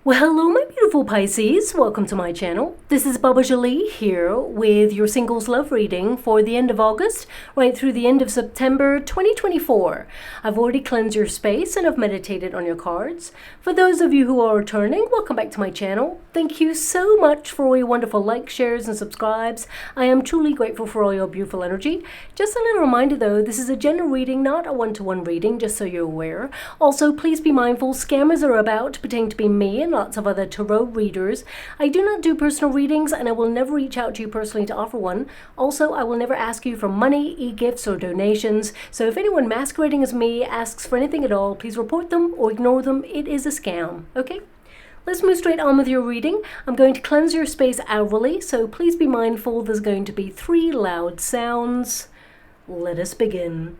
Well, hello my beautiful Pisces, welcome to my channel. This is Baba Jolie here with your singles love reading for the end of August, right through the end of September 2024. I've already cleansed your space and I've meditated on your cards. For those of you who are returning, welcome back to my channel. Thank you so much for all your wonderful likes, shares, and subscribes. I am truly grateful for all your beautiful energy. Just a little reminder though, this is a general reading, not a one-to-one reading, just so you're aware. Also, please be mindful, scammers are about, pretending to be me and lots of other tarot readers. I do not do personal readings and I will never reach out to you personally to offer one. Also, I will never ask you for money, e-gifts, or donations. So if anyone masquerading as me asks for anything at all, please report them or ignore them. It is a scam, okay? Let's move straight on with your reading. I'm going to cleanse your space hourly, so please be mindful there's going to be 3 loud sounds. Let us begin.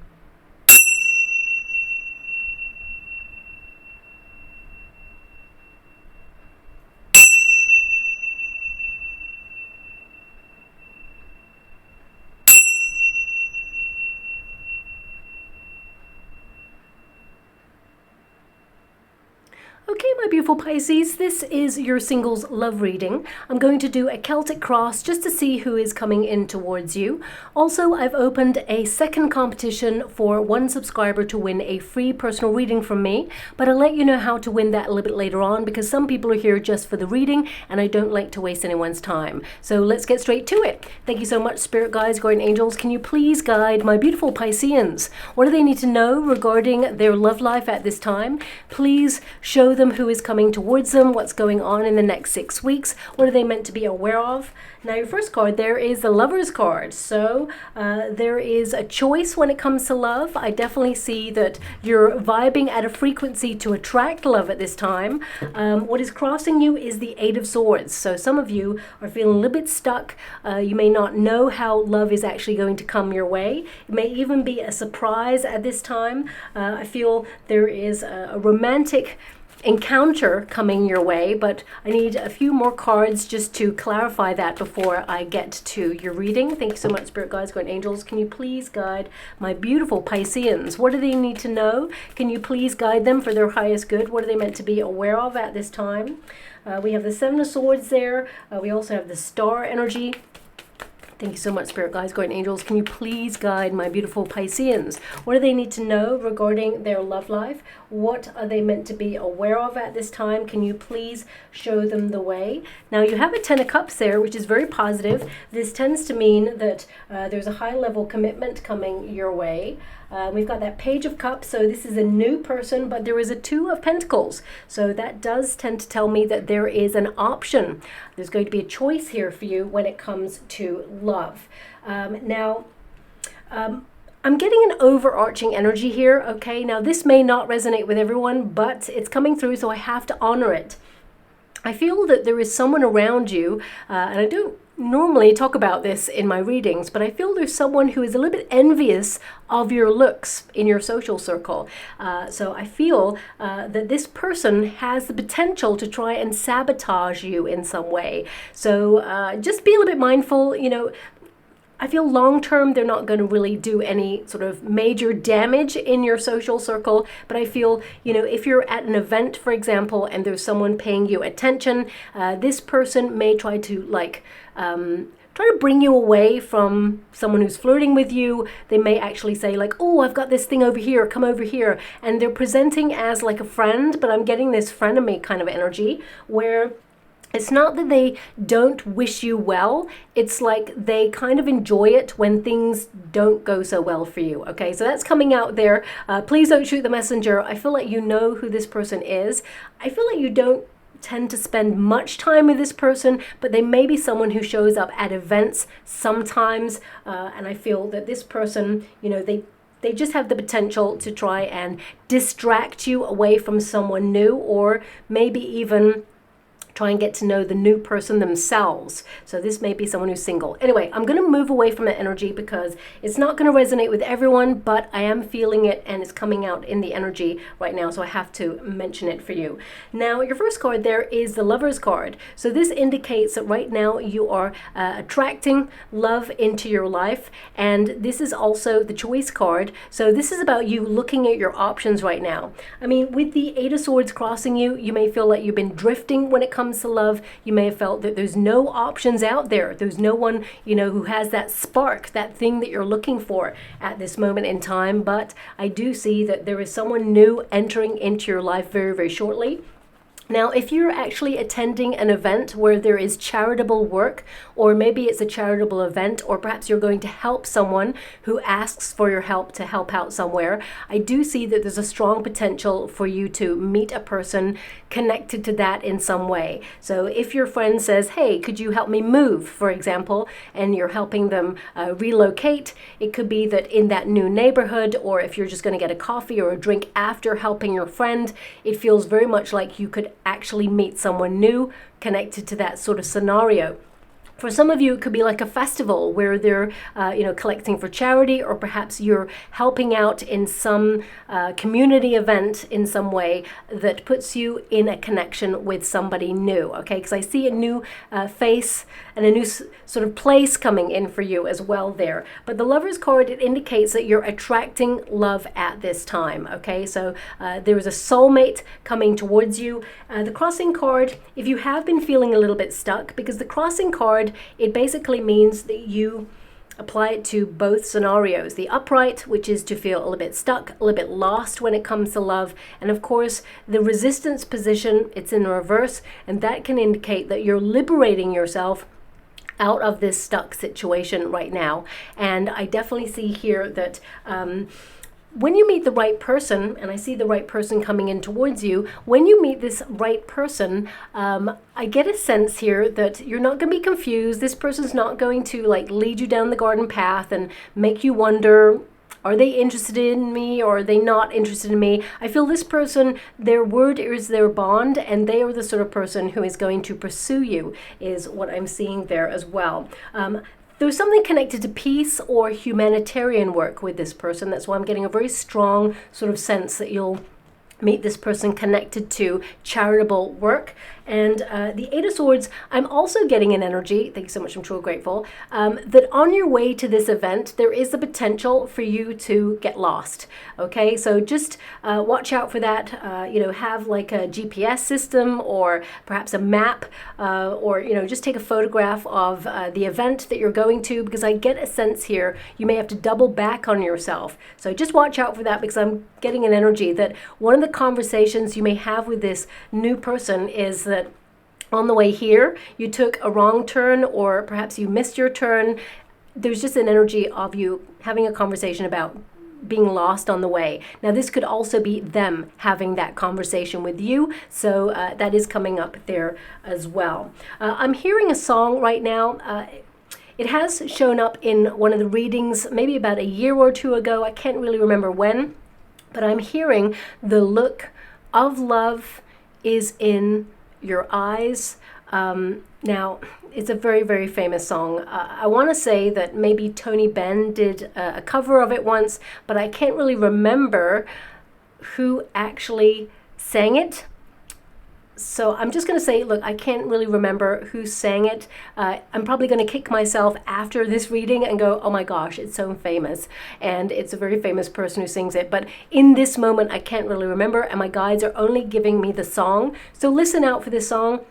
Okay, my beautiful Pisces, this is your singles love reading. I'm going to do a Celtic cross just to see who is coming in towards you. Also, I've opened a second competition for one subscriber to win a free personal reading from me, but I'll let you know how to win that a little bit later on because some people are here just for the reading and I don't like to waste anyone's time. So let's get straight to it. Thank you so much, Spirit Guides, Guardian Angels. Can you please guide my beautiful Pisceans? What do they need to know regarding their love life at this time? Please show them who is coming towards them, what's going on in the next 6 weeks, what are they meant to be aware of. Now your first card there is the Lover's card. So there is a choice when it comes to love. I definitely see that you're vibing at a frequency to attract love at this time. What is crossing you is the Eight of Swords. So some of you are feeling a little bit stuck. You may not know how love is actually going to come your way. It may even be a surprise at this time. I feel there is a romantic encounter coming your way, but I need a few more cards just to clarify that before I get to your reading. Thank you so much, Spirit Guides, Guardian Angels. Can you please guide my beautiful Pisceans? What do they need to know? Can you please guide them for their highest good? What are they meant to be aware of at this time? We have the Seven of Swords there. We also have the Star energy. Thank you so much, Spirit Guides, Guardian Angels. Can you please guide my beautiful Pisceans? What do they need to know regarding their love life? What are they meant to be aware of at this time? Can you please show them the way? Now, you have a Ten of Cups there, which is very positive. This tends to mean that there's a high-level commitment coming your way. We've got that Page of Cups, so this is a new person, but there is a Two of Pentacles. So that does tend to tell me that there is an option. There's going to be a choice here for you when it comes to love. I'm getting an overarching energy here, okay? Now, this may not resonate with everyone, but it's coming through, so I have to honor it. I feel that there is someone around you, and I don't normally talk about this in my readings, but I feel there's someone who is a little bit envious of your looks in your social circle. So I feel that this person has the potential to try and sabotage you in some way. So just be a little bit mindful, you know. I feel long term they're not going to really do any sort of major damage in your social circle, but I feel, you know, if you're at an event, for example, and there's someone paying you attention, this person may try to try to bring you away from someone who's flirting with you. They may actually say like, oh, I've got this thing over here, come over here. And they're presenting as like a friend, but I'm getting this frenemy kind of energy where it's not that they don't wish you well. It's like they kind of enjoy it when things don't go so well for you. Okay, so that's coming out there. Please don't shoot the messenger. I feel like you know who this person is. I feel like you don't tend to spend much time with this person, but they may be someone who shows up at events sometimes. And I feel that this person, you know, they just have the potential to try and distract you away from someone new, or maybe even try and get to know the new person themselves. So this may be someone who's single. Anyway, I'm going to move away from that energy because it's not going to resonate with everyone, but I am feeling it and it's coming out in the energy right now, so I have to mention it for you. Now, your first card there is the Lover's card. So this indicates that right now you are attracting love into your life, and this is also the Choice card. So this is about you looking at your options right now. I mean, with the Eight of Swords crossing you, you may feel like you've been drifting when it comes to love. You may have felt that there's no options out there. There's no one, you know, who has that spark, that thing that you're looking for at this moment in time. But I do see that there is someone new entering into your life very, very shortly. Now, if you're actually attending an event where there is charitable work, or maybe it's a charitable event, or perhaps you're going to help someone who asks for your help to help out somewhere, I do see that there's a strong potential for you to meet a person connected to that in some way. So if your friend says, hey, could you help me move, for example, and you're helping them relocate, it could be that in that new neighborhood, or if you're just going to get a coffee or a drink after helping your friend, it feels very much like you could actually meet someone new connected to that sort of scenario. For some of you, it could be like a festival where they're, collecting for charity, or perhaps you're helping out in some community event in some way that puts you in a connection with somebody new, okay? Because I see a new face and a new sort of place coming in for you as well there. But the Lover's card, it indicates that you're attracting love at this time, okay? So there is a soulmate coming towards you. The Crossing card, if you have been feeling a little bit stuck, because the Crossing card, it basically means that you apply it to both scenarios. The Upright, which is to feel a little bit stuck, a little bit lost when it comes to love. And of course, the Resistance position, it's in reverse, and that can indicate that you're liberating yourself out of this stuck situation right now. And I definitely see here that when you meet the right person, and I see the right person coming in towards you, when you meet this right person, I get a sense here that you're not going to be confused. This person's not going to like lead you down the garden path and make you wonder, are they interested in me or are they not interested in me? I feel this person, their word is their bond, and they are the sort of person who is going to pursue you, is what I'm seeing there as well. There's something connected to peace or humanitarian work with this person. That's why I'm getting a very strong sort of sense that you'll meet this person connected to charitable work. And the Eight of Swords, I'm also getting an energy, thank you so much, I'm truly grateful, that on your way to this event, there is the potential for you to get lost, okay? So just watch out for that, have like a GPS system or perhaps a map, or, just take a photograph of the event that you're going to, because I get a sense here, you may have to double back on yourself. So just watch out for that, because I'm getting an energy that one of the conversations you may have with this new person is that on the way here, you took a wrong turn, or perhaps you missed your turn. There's just an energy of you having a conversation about being lost on the way. Now, this could also be them having that conversation with you. So that is coming up there as well. I'm hearing a song right now. It has shown up in one of the readings, maybe about a year or two ago. I can't really remember when, but I'm hearing the look of love is in your eyes. Now, it's a very, very famous song. I want to say that maybe Tony Benn did a cover of it once, but I can't really remember who actually sang it. So I'm just going to say, look, I can't really remember who sang it. I'm probably going to kick myself after this reading and go, oh my gosh, it's so famous. And it's a very famous person who sings it. But in this moment, I can't really remember. And my guides are only giving me the song. So listen out for this song,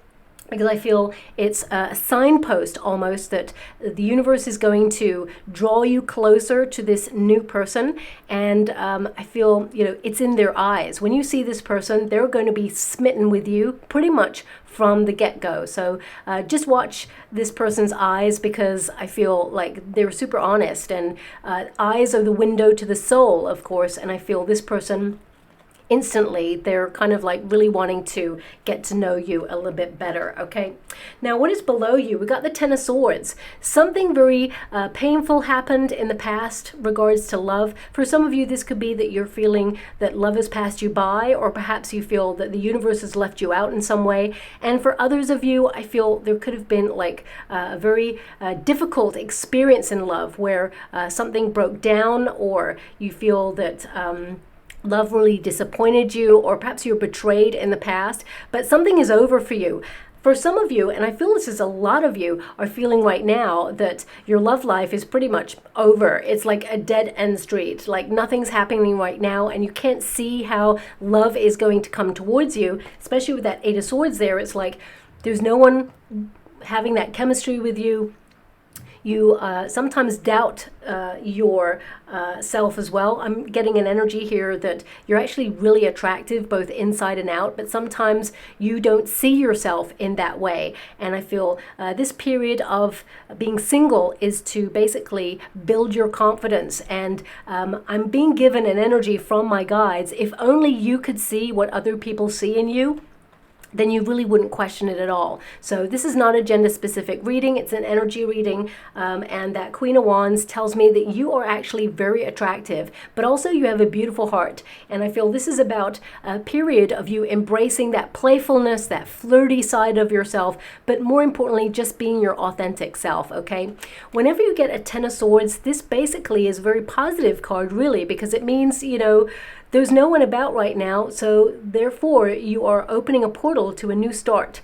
because I feel it's a signpost almost that the universe is going to draw you closer to this new person. And I feel, it's in their eyes. When you see this person, they're going to be smitten with you pretty much from the get-go. So just watch this person's eyes, because I feel like they're super honest, and eyes are the window to the soul, of course. And I feel this person instantly. They're kind of like really wanting to get to know you a little bit better, okay? Now, what is below you? We got the Ten of Swords. Something very painful happened in the past regards to love. For some of you, this could be that you're feeling that love has passed you by, or perhaps you feel that the universe has left you out in some way. And for others of you, I feel there could have been like a very difficult experience in love where something broke down, or you feel that love really disappointed you, or perhaps you're betrayed in the past, but something is over for you. For some of you, and I feel this is a lot of you, are feeling right now that your love life is pretty much over. It's like a dead end street, like nothing's happening right now, and you can't see how love is going to come towards you, especially with that Eight of Swords there. It's like there's no one having that chemistry with you. You sometimes doubt your self as well. I'm getting an energy here that you're actually really attractive both inside and out, but sometimes you don't see yourself in that way. And I feel this period of being single is to basically build your confidence. And I'm being given an energy from my guides. If only you could see what other people see in you, then you really wouldn't question it at all. So this is not a gender-specific reading, it's an energy reading, and that Queen of Wands tells me that you are actually very attractive, but also you have a beautiful heart. And I feel this is about a period of you embracing that playfulness, that flirty side of yourself, but more importantly, just being your authentic self, okay? Whenever you get a Ten of Swords, this basically is a very positive card, really, because it means, you know, there's no one about right now, so therefore you are opening a portal to a new start.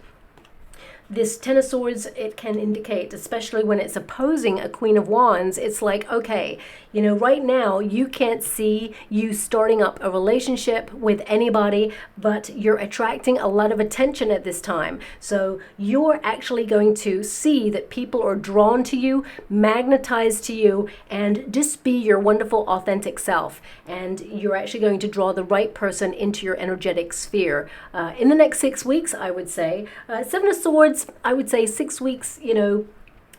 This Ten of Swords, it can indicate, especially when it's opposing a Queen of Wands, it's like, okay, you know, right now you can't see you starting up a relationship with anybody, but you're attracting a lot of attention at this time. So you're actually going to see that people are drawn to you, magnetized to you, and just be your wonderful, authentic self. And you're actually going to draw the right person into your energetic sphere. In the next 6 weeks, I would say. Seven of Swords, I would say 6 weeks, you know,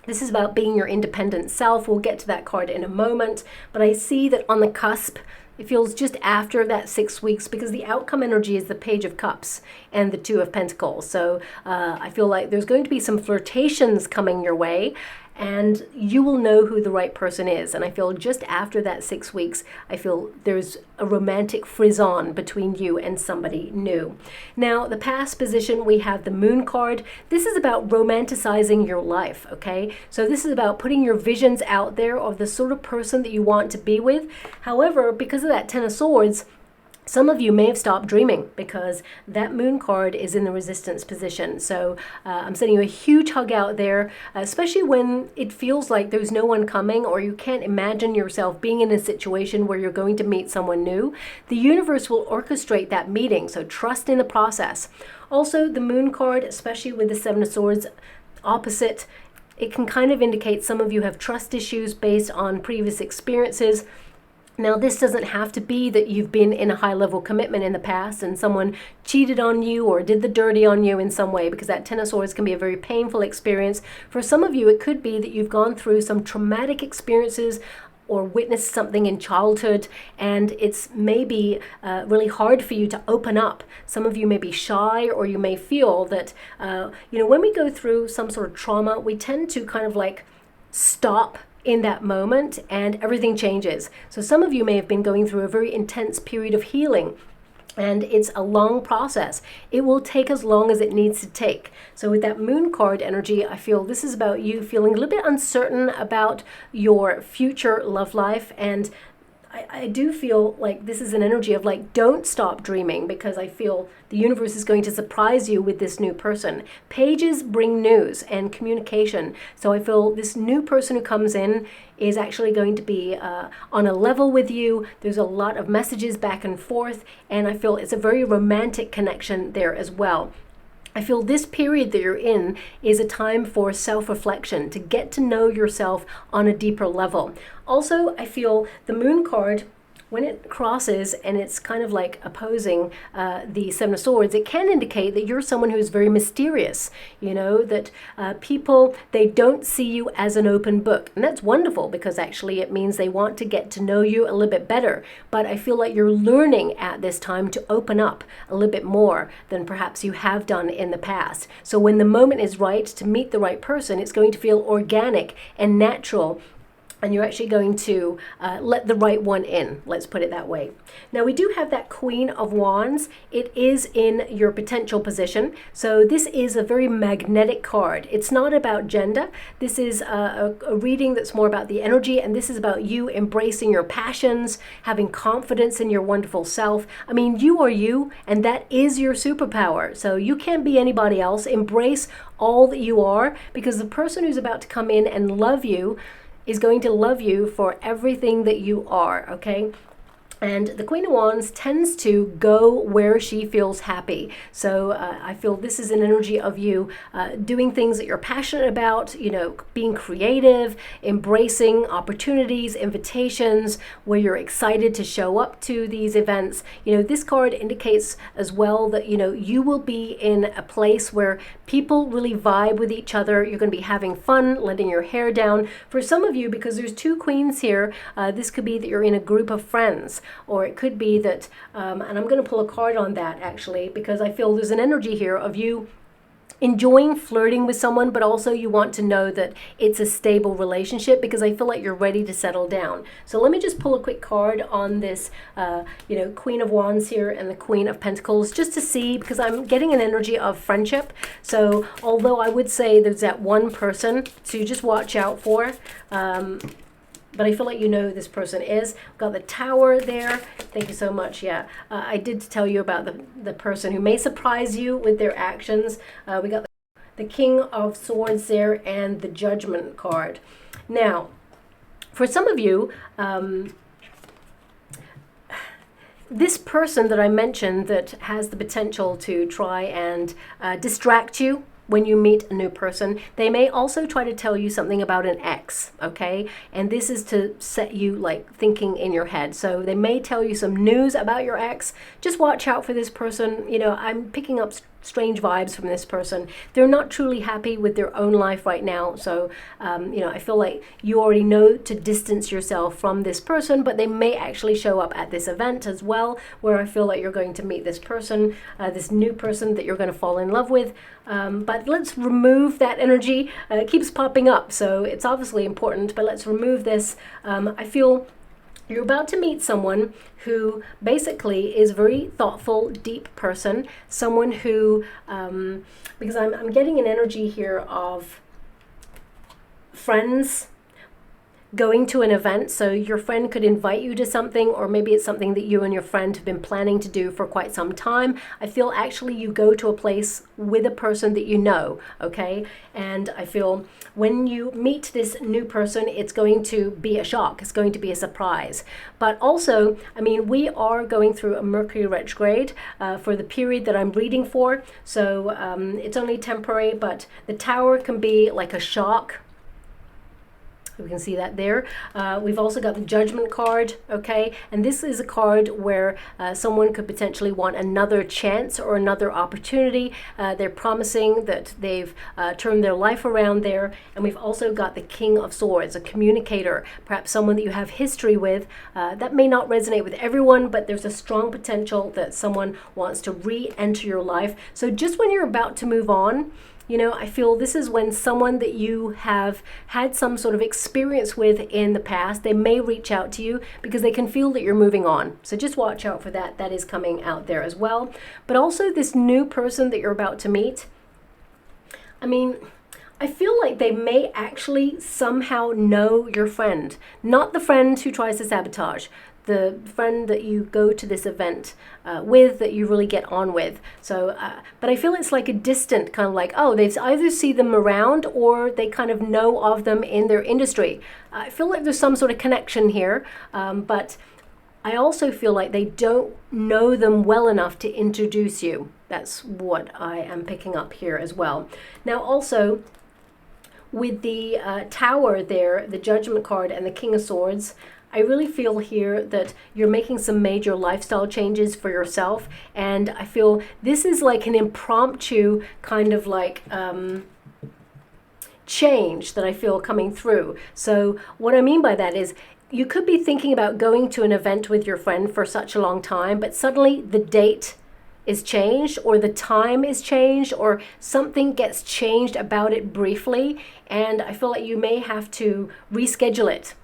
this is about being your independent self. We'll get to that card in a moment. But I see that on the cusp, it feels just after that 6 weeks, because the outcome energy is the Page of Cups and the Two of Pentacles. So I feel like there's going to be some flirtations coming your way, and you will know who the right person is. And I feel just after that 6 weeks, I feel there's a romantic frisson between you and somebody new. Now, the past position, we have the Moon card. This is about romanticizing your life, okay? So this is about putting your visions out there of the sort of person that you want to be with. However, because of that Ten of Swords, some of you may have stopped dreaming because that Moon card is in the resistance position. So I'm sending you a huge hug out there, especially when it feels like there's no one coming, or you can't imagine yourself being in a situation where you're going to meet someone new. The universe will orchestrate that meeting, so trust in the process. Also, the Moon card, especially with the Seven of Swords opposite, it can kind of indicate some of you have trust issues based on previous experiences. Now, this doesn't have to be that you've been in a high-level commitment in the past and someone cheated on you or did the dirty on you in some way, because that Ten of Swords can be a very painful experience. For some of you, it could be that you've gone through some traumatic experiences or witnessed something in childhood, and it's maybe really hard for you to open up. Some of you may be shy, or you may feel that, you know, when we go through some sort of trauma, we tend to kind of like stop in that moment and everything changes. So some of you may have been going through a very intense period of healing, and it's a long process. It will take as long as it needs to take. So with that Moon card energy, I feel this is about you feeling a little bit uncertain about your future love life. And I do feel like this is an energy of like, don't stop dreaming, because I feel the universe is going to surprise you with this new person. Pages bring news and communication. So I feel this new person who comes in is actually going to be on a level with you. There's a lot of messages back and forth, and I feel it's a very romantic connection there as well. I feel this period that you're in is a time for self-reflection, to get to know yourself on a deeper level. Also, I feel the Moon card when it crosses and it's kind of like opposing the Seven of Swords, it can indicate that you're someone who's very mysterious, you know, that people, they don't see you as an open book. And that's wonderful, because actually it means they want to get to know you a little bit better. But I feel like you're learning at this time to open up a little bit more than perhaps you have done in the past. So when the moment is right to meet the right person, it's going to feel organic and natural, and you're actually going to let the right one in, let's put it that way. Now we do have that Queen of Wands. It is in your potential position. So this is a very magnetic card. It's not about gender. This is a reading that's more about the energy, and this is about you embracing your passions, having confidence in your wonderful self. I mean, you are you, and that is your superpower. So you can't be anybody else. Embrace all that you are, because the person who's about to come in and love you is going to love you for everything that you are, okay? And the Queen of Wands tends to go where she feels happy. So I feel this is an energy of you doing things that you're passionate about, you know, being creative, embracing opportunities, invitations, where you're excited to show up to these events. You know, this card indicates as well that, you know, you will be in a place where people really vibe with each other. You're going to be having fun, letting your hair down. For some of you, because there's two queens here, this could be that you're in a group of friends. Or it could be that, and I'm going to pull a card on that actually, because I feel there's an energy here of you enjoying flirting with someone, but also you want to know that it's a stable relationship, because I feel like you're ready to settle down. So let me just pull a quick card on this, you know, Queen of Wands here and the Queen of Pentacles, just to see, because I'm getting an energy of friendship. So although I would say there's that one person to just watch out for, but I feel like you know who this person is. Got the Tower there. Thank you so much. Yeah, I did tell you about the person who may surprise you with their actions. We got the King of Swords there and the Judgment card. Now, for some of you, this person that I mentioned that has the potential to try and distract you when you meet a new person, they may also try to tell you something about an ex, okay? And this is to set you like thinking in your head. So they may tell you some news about your ex. Just watch out for this person. You know, I'm picking up strange vibes from this person. They're not truly happy with their own life right now. So, you know, I feel like you already know to distance yourself from this person, but they may actually show up at this event as well, where I feel like you're going to meet this person, this new person that you're going to fall in love with. But let's remove that energy. It keeps popping up, so it's obviously important, but let's remove this. I feel you're about to meet someone who basically is a very thoughtful, deep person, someone who, because I'm getting an energy here of friends going to an event. So your friend could invite you to something, or maybe it's something that you and your friend have been planning to do for quite some time. I feel actually you go to a place with a person that you know, okay? And I feel when you meet this new person, it's going to be a shock. It's going to be a surprise. But also, I mean, we are going through a Mercury retrograde for the period that I'm reading for. So it's only temporary, but the Tower can be like a shock. We can see that there. We've also got the Judgment card, okay? And this is a card where someone could potentially want another chance or another opportunity. They're promising that they've turned their life around there. And we've also got the King of Swords, a communicator, perhaps someone that you have history with. That may not resonate with everyone, but there's a strong potential that someone wants to re-enter your life. So just when you're about to move on, you know, I feel this is when someone that you have had some sort of experience with in the past, they may reach out to you because they can feel that you're moving on. So just watch out for that. That is coming out there as well. But also this new person that you're about to meet, I mean, I feel like they may actually somehow know your friend. Not the friend who tries to sabotage, the friend that you go to this event with, that you really get on with. So, but I feel it's like a distant kind of like, oh, they either see them around or they kind of know of them in their industry. I feel like there's some sort of connection here, but I also feel like they don't know them well enough to introduce you. That's what I am picking up here as well. Now also, with the Tower there, the Judgment card and the King of Swords, I really feel here that you're making some major lifestyle changes for yourself, and I feel this is like an impromptu kind of like change that I feel coming through. So what I mean by that is you could be thinking about going to an event with your friend for such a long time, but suddenly the date is changed, or the time is changed, or something gets changed about it briefly, and I feel like you may have to reschedule it.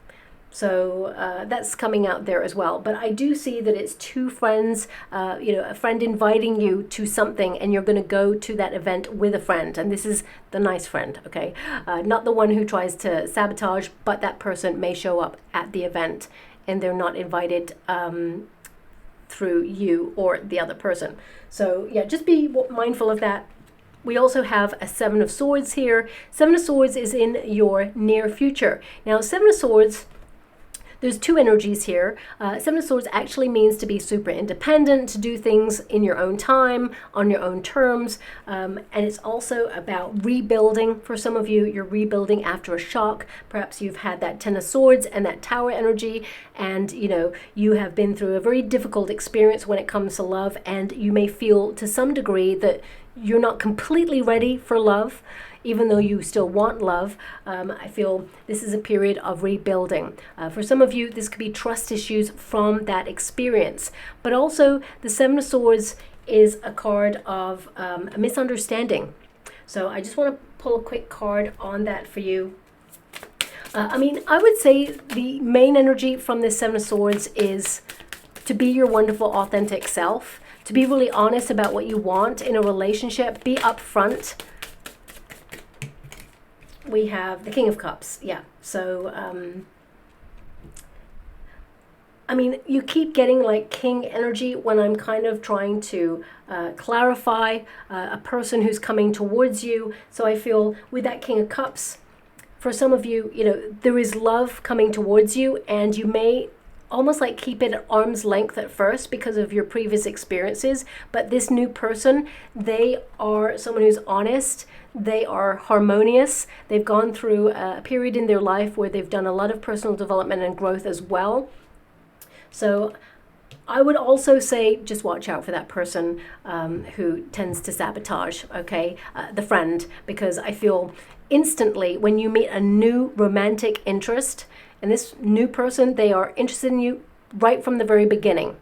So that's coming out there as well. But I do see that it's two friends, a friend inviting you to something, and you're going to go to that event with a friend. And this is the nice friend, okay? Not the one who tries to sabotage, but that person may show up at the event and they're not invited through you or the other person. So yeah, just be mindful of that. We also have a Seven of Swords here. Seven of Swords is in your near future. Now, Seven of Swords, there's two energies here. Seven of Swords actually means to be super independent, to do things in your own time, on your own terms. And it's also about rebuilding. For some of you, you're rebuilding after a shock. Perhaps you've had that Ten of Swords and that Tower energy, and you have been through a very difficult experience when it comes to love, and you may feel to some degree that you're not completely ready for love, even though you still want love. I feel this is a period of rebuilding. For some of you, this could be trust issues from that experience. But also, the Seven of Swords is a card of a misunderstanding. So I just want to pull a quick card on that for you. I would say the main energy from this Seven of Swords is to be your wonderful, authentic self, to be really honest about what you want in a relationship, be upfront. We have the King of Cups, yeah. So, you keep getting like king energy when I'm kind of trying to clarify a person who's coming towards you. So I feel with that King of Cups, for some of you, there is love coming towards you, and you may almost like keep it at arm's length at first because of your previous experiences. But this new person, they are someone who's honest. They are harmonious. They've gone through a period in their life where they've done a lot of personal development and growth as well. So I would also say just watch out for that person who tends to sabotage, okay, the friend, because I feel instantly when you meet a new romantic interest, and this new person, they are interested in you right from the very beginning.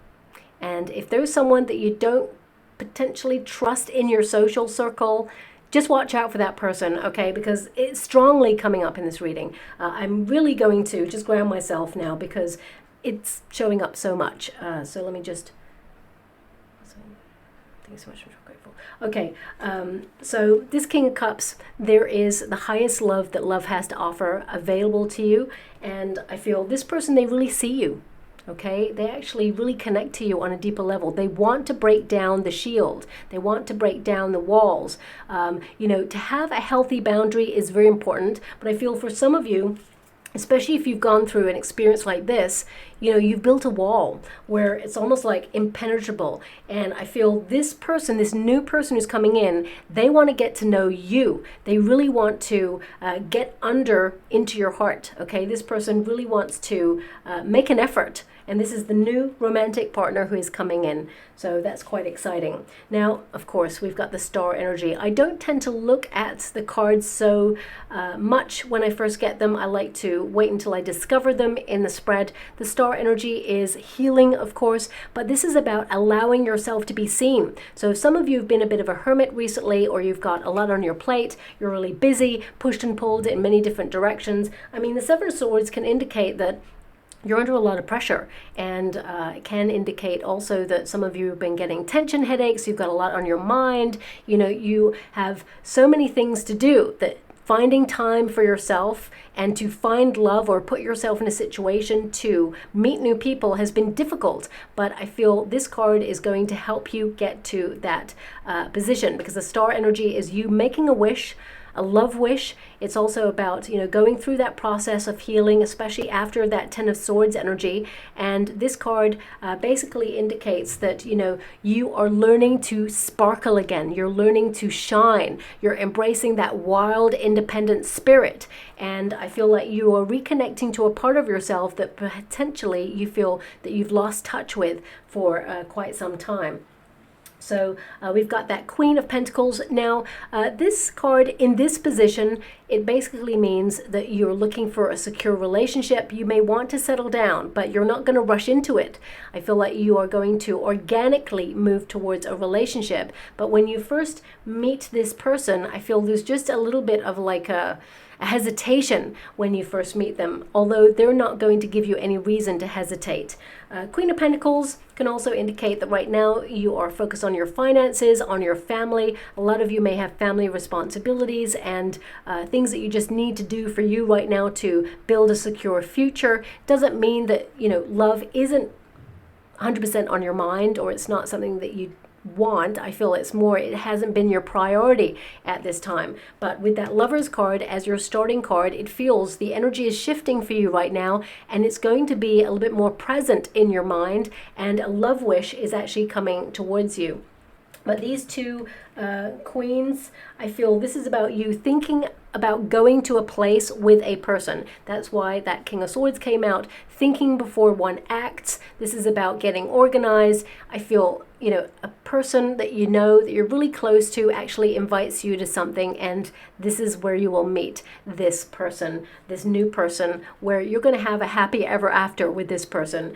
And if there's someone that you don't potentially trust in your social circle, just watch out for that person, okay? Because it's strongly coming up in this reading. I'm really going to just ground myself now because it's showing up so much. So let me just... Thank you so much. I'm so grateful. Okay, so this King of Cups, there is the highest love that love has to offer available to you. And I feel this person, they really see you. Okay, they actually really connect to you on a deeper level. They want to break down the shield. They want to break down the walls. To have a healthy boundary is very important. But I feel for some of you, especially if you've gone through an experience like this, you've built a wall where it's almost like impenetrable. And I feel this person, this new person who's coming in, they want to get to know you. They really want to get into your heart, okay? This person really wants to make an effort. And this is the new romantic partner who is coming in. So that's quite exciting. Now, of course, we've got the star energy. I don't tend to look at the cards so much when I first get them. I like to wait until I discover them in the spread. The star energy is healing, of course, but this is about allowing yourself to be seen. So some of you have been a bit of a hermit recently, or you've got a lot on your plate. You're really busy, pushed and pulled in many different directions. The Seven of Swords can indicate that you're under a lot of pressure, and it can indicate also that some of you have been getting tension headaches. You've got a lot on your mind. You have so many things to do that finding time for yourself and to find love or put yourself in a situation to meet new people has been difficult. But I feel this card is going to help you get to that position, because the star energy is you making a wish. a love wish. It's also about, going through that process of healing, especially after that Ten of Swords energy. And this card basically indicates that, you are learning to sparkle again. You're learning to shine. You're embracing that wild, independent spirit. And I feel like you are reconnecting to a part of yourself that potentially you feel that you've lost touch with for quite some time. So we've got that Queen of Pentacles. Now, this card in this position, it basically means that you're looking for a secure relationship. You may want to settle down, but you're not going to rush into it. I feel like you are going to organically move towards a relationship. But when you first meet this person, I feel there's just a little bit of like a hesitation when you first meet them, although they're not going to give you any reason to hesitate. Queen of Pentacles can also indicate that right now you are focused on your finances, on your family. A lot of you may have family responsibilities and things that you just need to do for you right now to build a secure future. Doesn't mean that, love isn't 100% on your mind, or it's not something that you want. I feel it's more, it hasn't been your priority at this time. But with that Lovers card as your starting card, it feels the energy is shifting for you right now, and it's going to be a little bit more present in your mind, and a love wish is actually coming towards you. But these two queens, I feel this is about you thinking about going to a place with a person. That's why that King of Swords came out, thinking before one acts. This is about getting organized. I feel, a person that that you're really close to actually invites you to something, and this is where you will meet this person, this new person, where you're going to have a happy ever after with this person.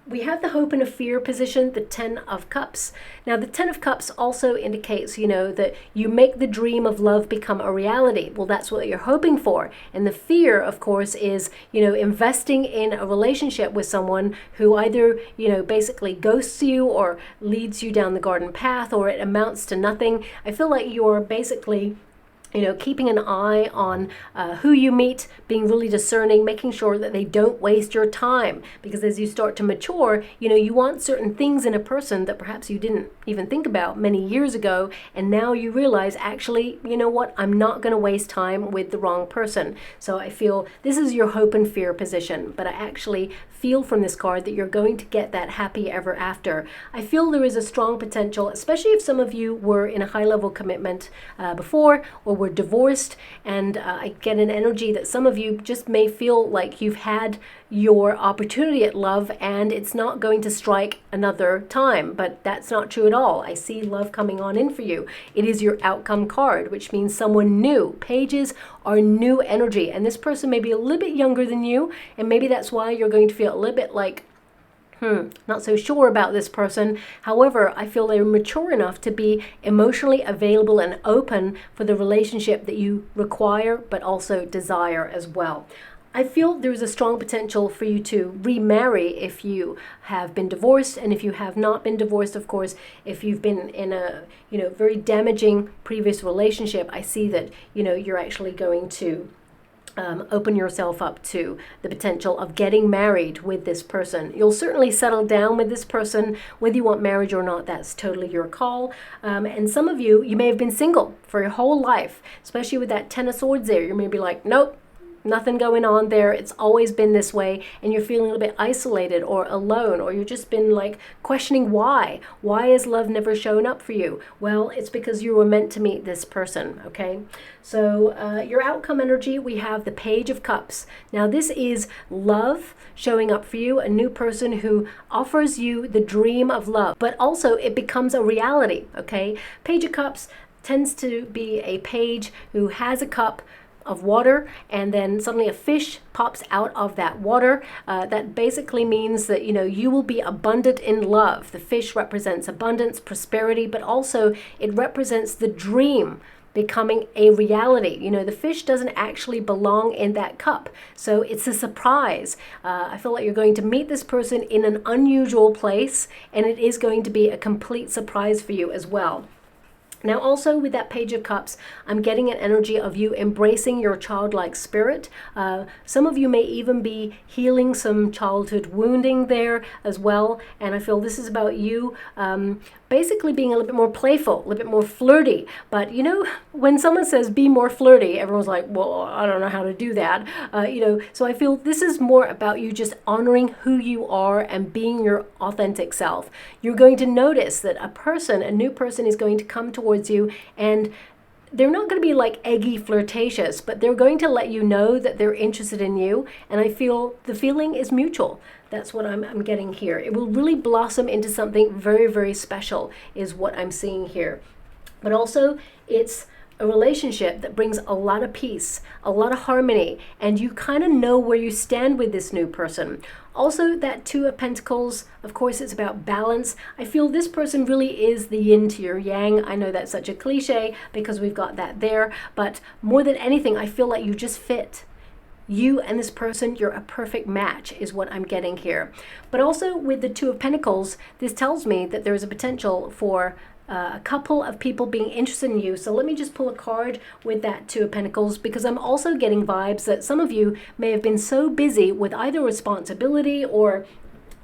We have the Hope and a Fear position, the Ten of Cups. Now, the Ten of Cups also indicates, that you make the dream of love become a reality. Well, that's what you're hoping for. And the fear, of course, is, investing in a relationship with someone who either, basically ghosts you or leads you down the garden path, or it amounts to nothing. I feel like you're basically keeping an eye on who you meet, being really discerning, making sure that they don't waste your time. Because as you start to mature, you want certain things in a person that perhaps you didn't even think about many years ago. And now you realize, actually, what? I'm not going to waste time with the wrong person. So I feel this is your Hope and Fear position. But I actually feel from this card that you're going to get that happy ever after. I feel there is a strong potential, especially if some of you were in a high-level commitment before, or were divorced, and I get an energy that some of you just may feel like you've had your opportunity at love and it's not going to strike another time. But that's not true at all. I see love coming on in for you. It is your outcome card, which means someone new. Pages are new energy, and this person may be a little bit younger than you, and maybe that's why you're going to feel a little bit like, not so sure about this person. However, I feel they're mature enough to be emotionally available and open for the relationship that you require, but also desire as well. I feel there's a strong potential for you to remarry if you have been divorced, and if you have not been divorced, of course, if you've been in a very damaging previous relationship, I see that you're actually going to open yourself up to the potential of getting married with this person. You'll certainly settle down with this person. Whether you want marriage or not, that's totally your call. And some of you may have been single for your whole life, especially with that Ten of Swords there. You may be like, nope, nothing going on there. It's always been this way, and you're feeling a little bit isolated or alone, or you've just been like questioning why has love never shown up for you? Well, it's because you were meant to meet this person. Okay, so your outcome energy, we have the Page of Cups. Now this is love showing up for you, a new person who offers you the dream of love, but also it becomes a reality. Okay, Page of Cups tends to be a page who has a cup of water, and then suddenly a fish pops out of that water. That basically means that you will be abundant in love. The fish represents abundance, prosperity, but also it represents the dream becoming a reality. The fish doesn't actually belong in that cup, so it's a surprise. I feel like you're going to meet this person in an unusual place, and it is going to be a complete surprise for you as well. Now also with that Page of Cups, I'm getting an energy of you embracing your childlike spirit. Some of you may even be healing some childhood wounding there as well. And I feel this is about you basically being a little bit more playful, a little bit more flirty. But you know, when someone says be more flirty, everyone's like, well, I don't know how to do that. You know, so I feel this is more about you just honoring who you are and being your authentic self. You're going to notice that a new person is going to come towards you, and they're not going to be like eggy flirtatious, but they're going to let you know that they're interested in you. And I feel the feeling is mutual. That's what I'm getting here. It will really blossom into something very, very special is what I'm seeing here. But also it's a relationship that brings a lot of peace, a lot of harmony, and you kind of know where you stand with this new person. Also, that Two of Pentacles, of course, it's about balance. I feel this person really is the yin to your yang. I know that's such a cliche because we've got that there, but more than anything, I feel like you just fit. You and this person, you're a perfect match is what I'm getting here. But also with the Two of Pentacles, this tells me that there is a potential for a couple of people being interested in you. So let me just pull a card with that Two of Pentacles, because I'm also getting vibes that some of you may have been so busy with either responsibility or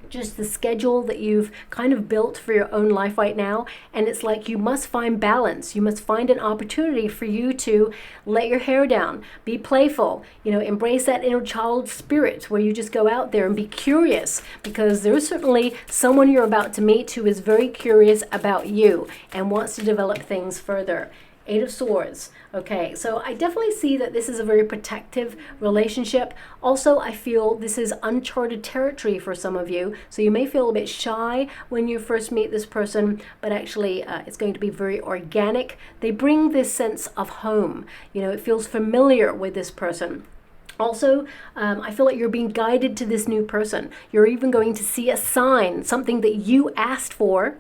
just the schedule that you've kind of built for your own life right now. And it's like you must find balance. You must find an opportunity for you to let your hair down, be playful, you know, embrace that inner child spirit where you just go out there and be curious, because there's certainly someone you're about to meet who is very curious about you and wants to develop things further. Eight of Swords. Okay, so I definitely see that this is a very protective relationship. Also, I feel this is uncharted territory for some of you. So you may feel a bit shy when you first meet this person, but actually it's going to be very organic. They bring this sense of home. You know, it feels familiar with this person. Also, I feel like you're being guided to this new person. You're even going to see a sign, something that you asked for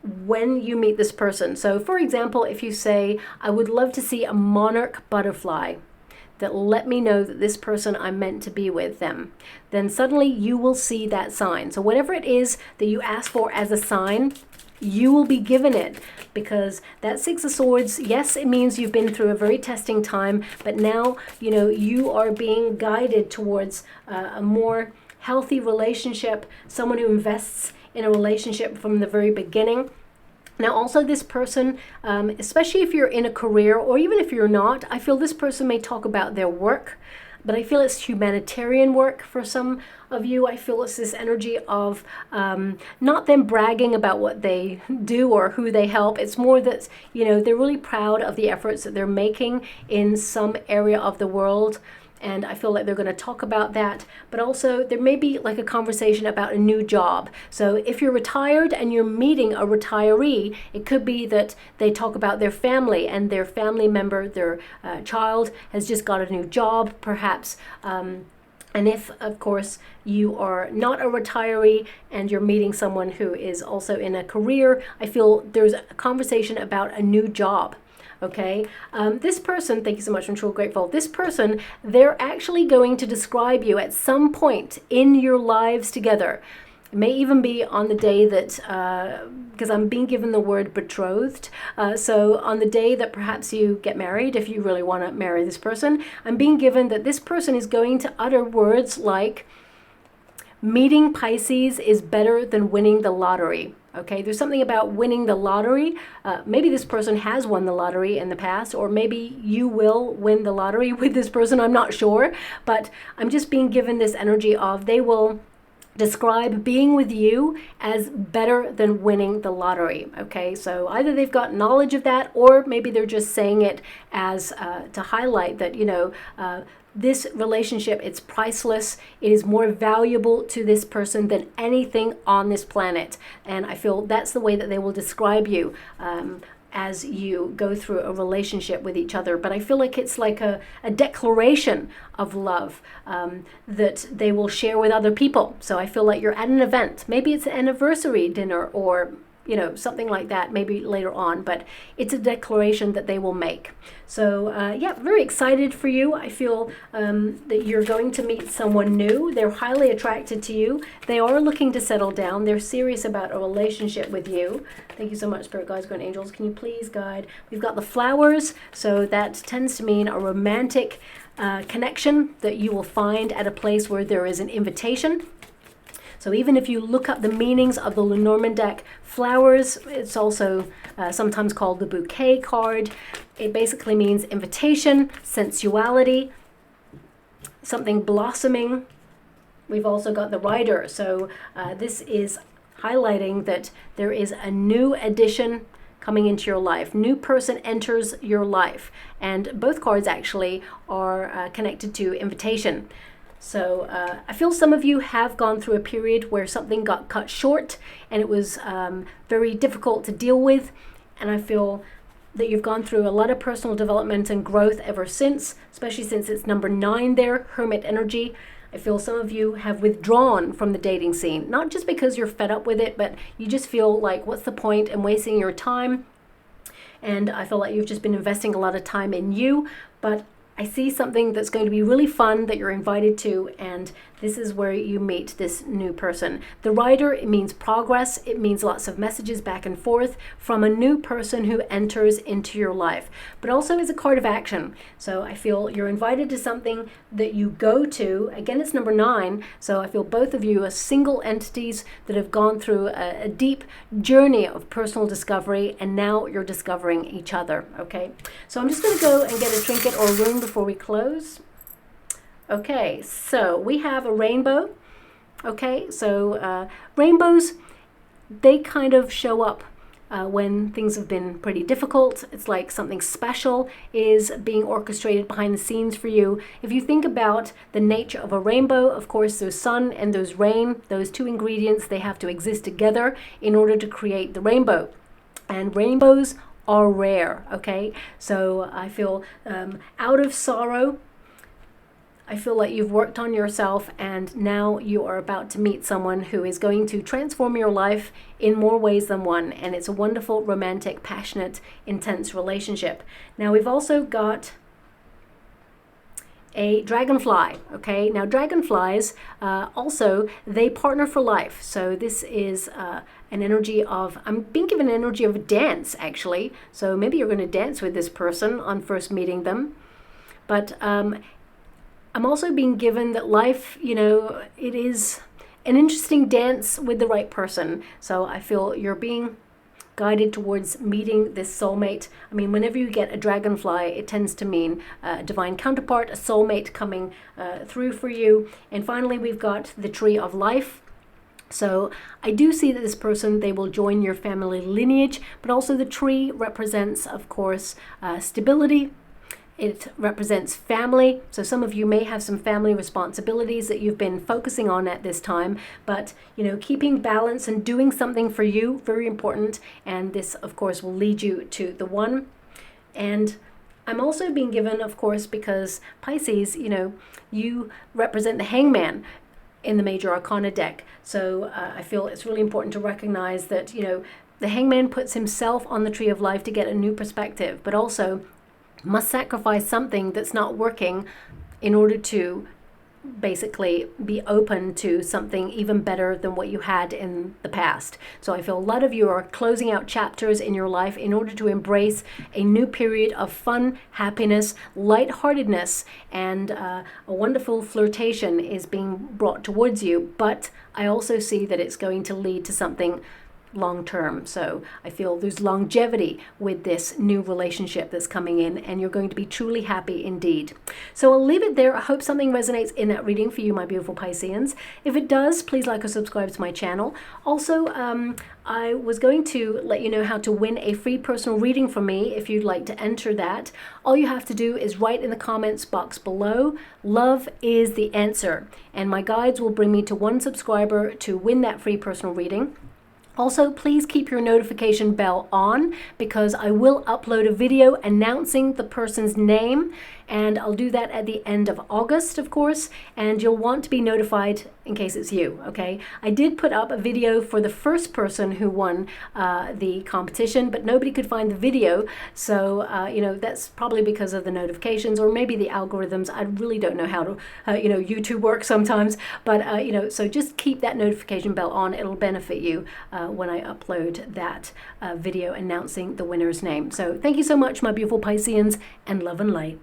when you meet this person. So for example, if you say, I would love to see a monarch butterfly that let me know that this person I'm meant to be with them, then suddenly you will see that sign. So whatever it is that you ask for as a sign, you will be given it, because that Six of Swords, yes, it means you've been through a very testing time, but now, you know, you are being guided towards a more healthy relationship, someone who invests in a relationship from the very beginning. Now also this person, especially if you're in a career or even if you're not, I feel this person may talk about their work, but I feel it's humanitarian work for some of you. I feel it's this energy of not them bragging about what they do or who they help. It's more that, you know, they're really proud of the efforts that they're making in some area of the world. And I feel like they're going to talk about that. But also there may be like a conversation about a new job. So if you're retired and you're meeting a retiree, it could be that they talk about their family and their family member, their child has just got a new job perhaps. And if, of course, you are not a retiree and you're meeting someone who is also in a career, I feel there's a conversation about a new job. Okay, this person, thank you so much, I'm truly grateful. This person, they're actually going to describe you at some point in your lives together. It may even be on the day that, because I'm being given the word betrothed. So on the day that perhaps you get married, if you really want to marry this person, I'm being given that this person is going to utter words like, meeting Pisces is better than winning the lottery. Okay, there's something about winning the lottery. Maybe this person has won the lottery in the past, or maybe you will win the lottery with this person. I'm not sure, but I'm just being given this energy of they will describe being with you as better than winning the lottery. Okay, so either they've got knowledge of that, or maybe they're just saying it as to highlight that, you know, this relationship, it's priceless. It is more valuable to this person than anything on this planet. And I feel that's the way that they will describe you as you go through a relationship with each other. But I feel like it's like a declaration of love that they will share with other people. So I feel like you're at an event. Maybe it's an anniversary dinner, or you know, something like that maybe later on, but it's a declaration that they will make. So yeah, very excited for you. I feel that you're going to meet someone new. They're highly attracted to you. They are looking to settle down. They're serious about a relationship with you. Thank you so much, Spirit Guides, Guardian Angels. Can you please guide? We've got the flowers, so that tends to mean a romantic connection that you will find at a place where there is an invitation. So even if you look up the meanings of the Lenormand deck, flowers, it's also sometimes called the bouquet card. It basically means invitation, sensuality, something blossoming. We've also got the Rider. So this is highlighting that there is a new addition coming into your life. New person enters your life. And both cards actually are connected to invitation. So I feel some of you have gone through a period where something got cut short and it was very difficult to deal with. And I feel that you've gone through a lot of personal development and growth ever since, especially since it's number 9 there, Hermit energy. I feel some of you have withdrawn from the dating scene, not just because you're fed up with it, but you just feel like, what's the point in wasting your time? And I feel like you've just been investing a lot of time in you, but I see something that's going to be really fun that you're invited to, and this is where you meet this new person. The Rider, it means progress. It means lots of messages back and forth from a new person who enters into your life, but also is a card of action. So I feel you're invited to something that you go to. Again, it's number 9. So I feel both of you are single entities that have gone through a deep journey of personal discovery, and now you're discovering each other. Okay, so I'm just going to go and get a trinket or a rune before we close. Okay, so we have a rainbow. Okay, so rainbows, they kind of show up when things have been pretty difficult. It's like something special is being orchestrated behind the scenes for you. If you think about the nature of a rainbow, of course, there's sun and there's rain. Those two ingredients, they have to exist together in order to create the rainbow. And rainbows are rare, okay? So I feel out of sorrow, I feel like you've worked on yourself, and now you are about to meet someone who is going to transform your life in more ways than one. And it's a wonderful, romantic, passionate, intense relationship. Now we've also got a dragonfly. Okay, now dragonflies also, they partner for life. So this is an energy of, I'm being given an energy of a dance actually. So maybe you're going to dance with this person on first meeting them. But I'm also being given that life, you know, it is an interesting dance with the right person. So I feel you're being guided towards meeting this soulmate. I mean, whenever you get a dragonfly, it tends to mean a divine counterpart, a soulmate coming through for you. And finally, we've got the tree of life. So I do see that this person, they will join your family lineage, but also the tree represents, of course, stability. It represents family. So some of you may have some family responsibilities that you've been focusing on at this time, but you know, keeping balance and doing something for you, very important. And this, of course, will lead you to the one. And I'm also being given, of course, because Pisces, you know, you represent the Hangman in the Major Arcana deck. So I feel it's really important to recognize that, you know, the Hangman puts himself on the tree of life to get a new perspective, but also must sacrifice something that's not working in order to basically be open to something even better than what you had in the past. So I feel a lot of you are closing out chapters in your life in order to embrace a new period of fun, happiness, lightheartedness, and a wonderful flirtation is being brought towards you. But I also see that it's going to lead to something long term. So I feel there's longevity with this new relationship that's coming in, and you're going to be truly happy indeed. So I'll leave it there. I hope something resonates in that reading for you, my beautiful Pisceans. If it does, please like or subscribe to my channel. Also, I was going to let you know how to win a free personal reading from me if you'd like to enter that. All you have to do is write in the comments box below, "Love is the answer," and my guides will bring me to one subscriber to win that free personal reading. Also, please keep your notification bell on because I will upload a video announcing the person's name and I'll do that at the end of August, of course, and you'll want to be notified in case it's you, okay? I did put up a video for the first person who won the competition, but nobody could find the video, so you know, that's probably because of the notifications or maybe the algorithms. I really don't know how to you know, YouTube works sometimes, but you know, so just keep that notification bell on. It'll benefit you when I upload that video announcing the winner's name. So thank you so much, my beautiful Pisceans, and love and light.